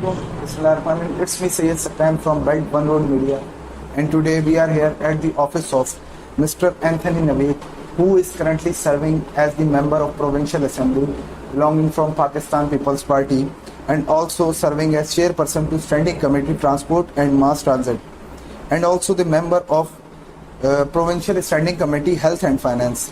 Assalamualaikum. Bismillahirrahmanirrahim. It's me Sayyid Sattam from Belt One Road Media, and today we are here at the office of Mr. Anthony Naveed, who is currently serving as the member of Provincial Assembly belonging from Pakistan People's Party, and also serving as chairperson to Standing Committee Transport and Mass Transit, and also the member of Provincial Standing Committee Health and Finance.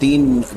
3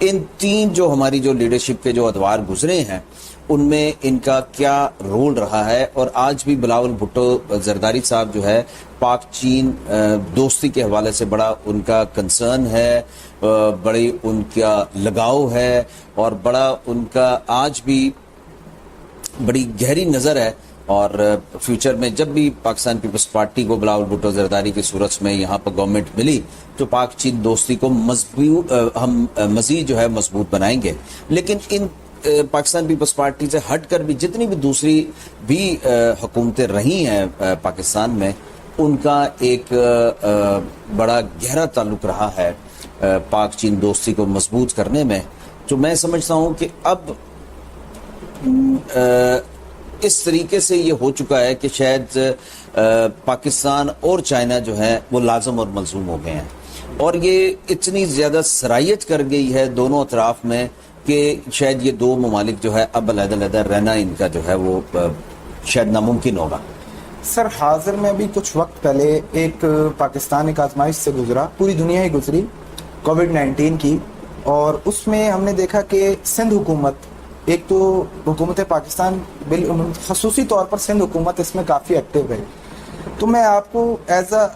ان تین جو ہماری جو leadership کے جو ادوار گزرے ہیں ان میں ان کا کیا رول رہا ہے, اور آج بھی بلاول بھٹو زرداری صاحب جو ہے پاک چین دوستی کے حوالے سے بڑا ان کا کنسرن ہے, بڑی ان کا لگاؤ ہے, اور بڑا ان کا آج بھی بڑی گہری نظر ہے. اور فیوچر میں جب بھی پاکستان پیپلز پارٹی کو بلاول بھٹو زرداری کی صورت میں یہاں پر گورنمنٹ ملی تو پاک چین دوستی کو ہم مزید جو ہے مضبوط بنائیں گے. لیکن ان پاکستان پیپلز پارٹی سے ہٹ کر بھی جتنی بھی دوسری بھی حکومتیں رہی ہیں پاکستان میں, ان کا ایک بڑا گہرا تعلق رہا ہے پاک چین دوستی کو مضبوط کرنے میں. جو میں سمجھتا ہوں کہ اب اس طریقے سے یہ ہو چکا ہے کہ شاید پاکستان اور چائنا جو ہے وہ لازم اور ملزوم ہو گئے ہیں, اور یہ اتنی زیادہ صلاحیت کر گئی ہے دونوں اطراف میں کہ شاید یہ دو ممالک جو ہے اب علیحدہ علیحدہ رہنا ان کا جو ہے وہ شاید ناممکن ہوگا. سر حاضر میں بھی کچھ وقت پہلے ایک پاکستان ایک آزمائش سے گزرا, پوری دنیا ہی گزری, کووڈ-19 کی, اور اس میں ہم نے دیکھا کہ سندھ حکومت, ایک تو حکومت پاکستان خصوصی طور پر سندھ حکومت اس میں کافی ایکٹیو رہی. تو میں آپ کو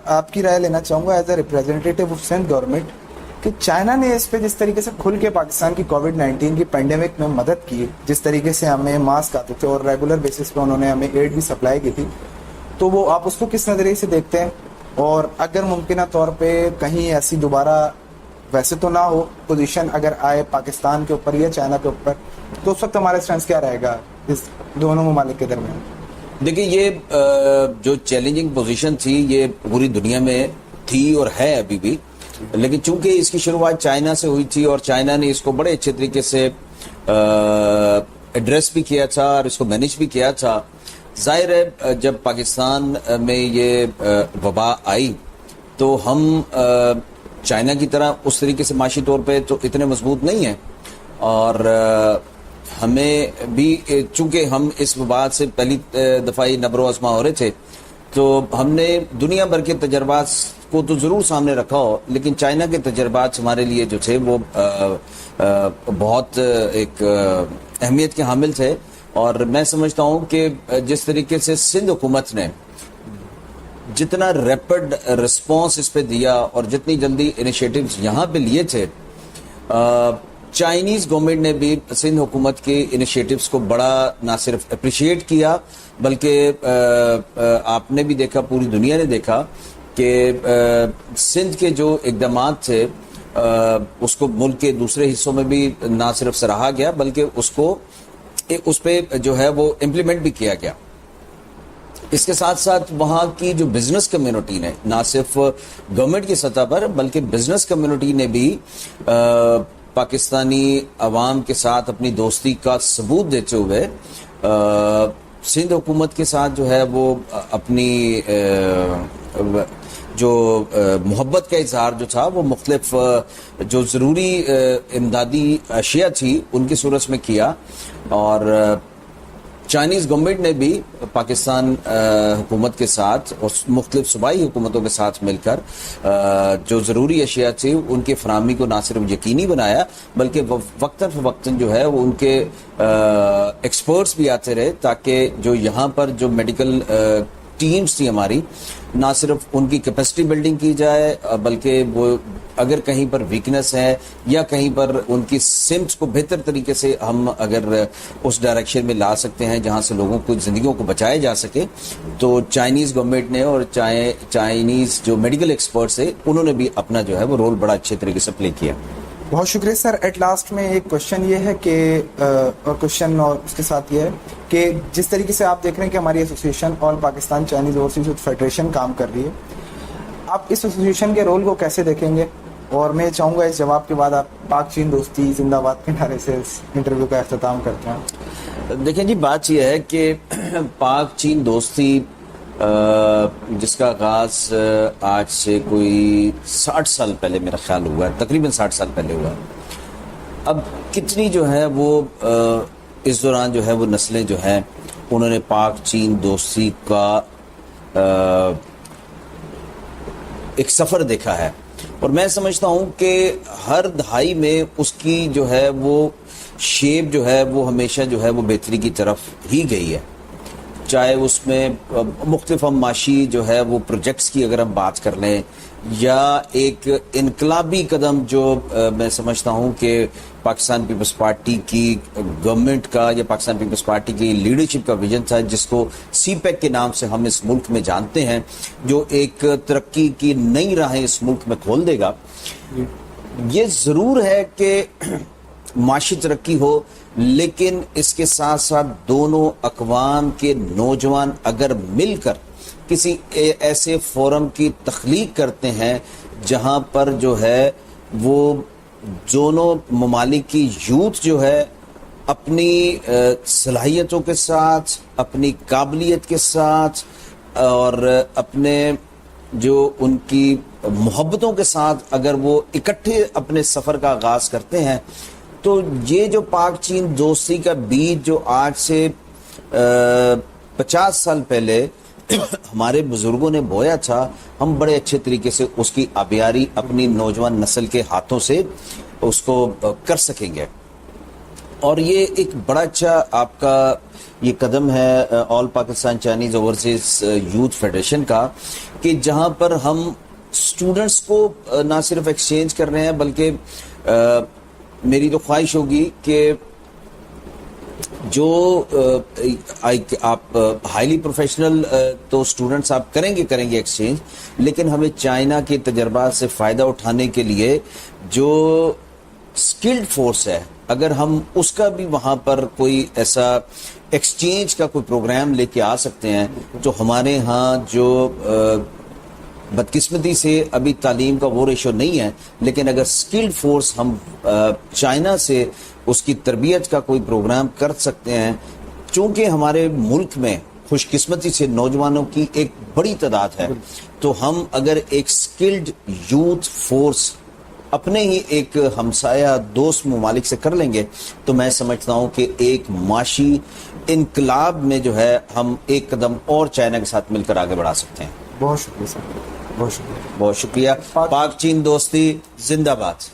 آپ کی رائے لینا چاہوں گا as a representative of Sindh government کہ چائنا نے اس پہ جس طریقے سے کھل کے پاکستان کی کووڈ-19 کی پینڈیمک میں مدد کی, جس طریقے سے ہمیں ماسک آتے تھے اور ریگولر بیسس پہ انہوں نے ہمیں ایڈ بھی سپلائی کی تھی, تو وہ آپ اس کو کس نظریے سے دیکھتے ہیں؟ اور اگر ممکنہ طور پہ کہیں ایسی دوبارہ, ویسے تو نہ ہو, پوزیشن اگر آئے پاکستان کے اوپر یا چائنا کے اوپر, تو اس وقت ہمارا اسٹینس کیا رہے گا اس دونوں ممالک کے درمیان؟ دیکھیں, یہ جو چیلنجنگ پوزیشن تھی یہ پوری دنیا میں تھی اور ہے ابھی بھی, لیکن چونکہ اس کی شروعات چائنا سے ہوئی تھی اور چائنا نے اس کو بڑے اچھے طریقے سے ایڈریس بھی کیا تھا اور اس کو مینیج بھی کیا تھا. ظاہر ہے جب پاکستان میں یہ وبا آئی تو ہم چائنا کی طرح اس طریقے سے معاشی طور پہ تو اتنے مضبوط نہیں ہیں, اور ہمیں بھی چونکہ ہم اس وبا سے پہلی دفعہ نبرو آزما ہو رہے تھے تو ہم نے دنیا بھر کے تجربات کو تو ضرور سامنے رکھا ہو, لیکن چائنا کے تجربات ہمارے لیے جو تھے وہ بہت ایک اہمیت کے حامل تھے. اور میں سمجھتا ہوں کہ جس طریقے سے سندھ حکومت نے جتنا ریپڈ رسپانس اس پہ دیا اور جتنی جلدی انیشیٹیوز یہاں پہ لیے تھے, چائنیز گورنمنٹ نے بھی سندھ حکومت کے انیشیٹیوز کو بڑا نہ صرف اپریشیٹ کیا بلکہ آپ نے بھی دیکھا, پوری دنیا نے دیکھا کہ سندھ کے جو اقدامات تھے اس کو ملک کے دوسرے حصوں میں بھی نہ صرف سراہا گیا بلکہ اس پہ جو ہے وہ امپلیمنٹ بھی کیا گیا. اس کے ساتھ ساتھ وہاں کی جو بزنس کمیونٹی نے نہ صرف گورنمنٹ کی سطح پر بلکہ بزنس کمیونٹی نے بھی پاکستانی عوام کے ساتھ اپنی دوستی کا ثبوت دیتے ہوئے سندھ حکومت کے ساتھ جو ہے وہ اپنی جو محبت کا اظہار جو تھا وہ مختلف جو ضروری امدادی اشیاء تھی ان کی صورت میں کیا. اور چائنیز گورنمنٹ نے بھی پاکستان حکومت کے ساتھ اور مختلف صوبائی حکومتوں کے ساتھ مل کر جو ضروری اشیاء تھی ان کی فراہمی کو نہ صرف یقینی بنایا بلکہ وقتاً فوقتاً جو ہے وہ ان کے ایکسپرٹس بھی آتے رہے تاکہ جو یہاں پر جو میڈیکل ٹیمز تھی ہماری نہ صرف ان کی کیپیسٹی بلڈنگ کی جائے بلکہ وہ اگر کہیں پر ویکنس ہے یا کہیں پر ان کی سمت کو بہتر طریقے سے ہم اگر اس ڈائریکشن میں لا سکتے ہیں جہاں سے لوگوں کو زندگیوں کو بچایا جا سکے تو چائنیز گورنمنٹ نے اور چائنیز جو میڈیکل ایکسپرٹس ہیں انہوں نے بھی اپنا جو ہے وہ رول بڑا اچھے طریقے سے پلے کیا. بہت شکریہ سر. ایٹ لاسٹ میں ایک کوشچن یہ ہے کہ اور اس کے ساتھ یہ ہے کہ جس طریقے سے آپ دیکھ رہے ہیں کہ ہماری association all Pakistan Chinese overseas youth federation کام کر رہی ہے, آپ اس ایسوسیشن کے رول کو کیسے دیکھیں گے؟ اور میں چاہوں گا اس جواب کے بعد آپ پاک چین دوستی زندہ باد کے نعرے سے اس انٹرویو کا اختتام کرتے ہیں. دیکھیں جی, بات یہ ہے کہ پاک چین دوستی جس کا آغاز آج سے کوئی 60 سال پہلے میرا خیال ہوا ہے, تقریباً 60 سال پہلے ہوا ہے. اب کتنی جو ہے وہ اس دوران جو ہے وہ نسلیں جو ہیں انہوں نے پاک چین دوستی کا ایک سفر دیکھا ہے. اور میں سمجھتا ہوں کہ ہر دہائی میں اس کی جو ہے وہ شیپ جو ہے وہ ہمیشہ جو ہے وہ بہتری کی طرف ہی گئی ہے. چاہے اس میں مختلف معاشی جو ہے وہ پروجیکٹس کی اگر ہم بات کر لیں, یا ایک انقلابی قدم جو میں سمجھتا ہوں کہ پاکستان پیپلز پارٹی کی گورنمنٹ کا یا پاکستان پیپلز پارٹی کی لیڈرشپ کا ویژن تھا, جس کو سی پیک کے نام سے ہم اس ملک میں جانتے ہیں, جو ایک ترقی کی نئی راہیں اس ملک میں کھول دے گا. یہ ضرور ہے کہ معاشی ترقی ہو, لیکن اس کے ساتھ ساتھ دونوں اقوام کے نوجوان اگر مل کر کسی ایسے فورم کی تخلیق کرتے ہیں جہاں پر جو ہے وہ دونوں ممالک کی یوتھ جو ہے اپنی صلاحیتوں کے ساتھ, اپنی قابلیت کے ساتھ اور اپنے جو ان کی محبتوں کے ساتھ اگر وہ اکٹھے اپنے سفر کا آغاز کرتے ہیں, تو یہ جو پاک چین دوستی کا بیج جو آج سے 50 سال پہلے ہمارے بزرگوں نے بویا تھا, ہم بڑے اچھے طریقے سے اس کی آبیاری اپنی نوجوان نسل کے ہاتھوں سے اس کو کر سکیں گے. اور یہ ایک بڑا اچھا آپ کا یہ قدم ہے all Pakistan Chinese overseas youth federation کا, کہ جہاں پر ہم اسٹوڈنٹس کو نہ صرف ایکسچینج کر رہے ہیں, بلکہ میری تو خواہش ہوگی کہ جو آپ ہائیلی پروفیشنل تو اسٹوڈنٹس آپ کریں گے ایکسچینج, لیکن ہمیں چائنا کے تجربات سے فائدہ اٹھانے کے لیے جو اسکلڈ فورس ہے, اگر ہم اس کا بھی وہاں پر کوئی ایسا ایکسچینج کا کوئی پروگرام لے کے آ سکتے ہیں, تو ہمارے ہاں جو بدقسمتی سے ابھی تعلیم کا وہ ریشو نہیں ہے, لیکن اگر اسکلڈ فورس ہم چائنا سے اس کی تربیت کا کوئی پروگرام کر سکتے ہیں, چونکہ ہمارے ملک میں خوش قسمتی سے نوجوانوں کی ایک بڑی تعداد ہے, تو ہم اگر ایک اسکلڈ یوتھ فورس اپنے ہی ایک ہمسایہ دوست ممالک سے کر لیں گے, تو میں سمجھتا ہوں کہ ایک معاشی انقلاب میں جو ہے ہم ایک قدم اور چائنا کے ساتھ مل کر آگے بڑھا سکتے ہیں. بہت شکریہ سر, بہت شکریہ. بہت شکریہ. پاک چین دوستی زندہ باد.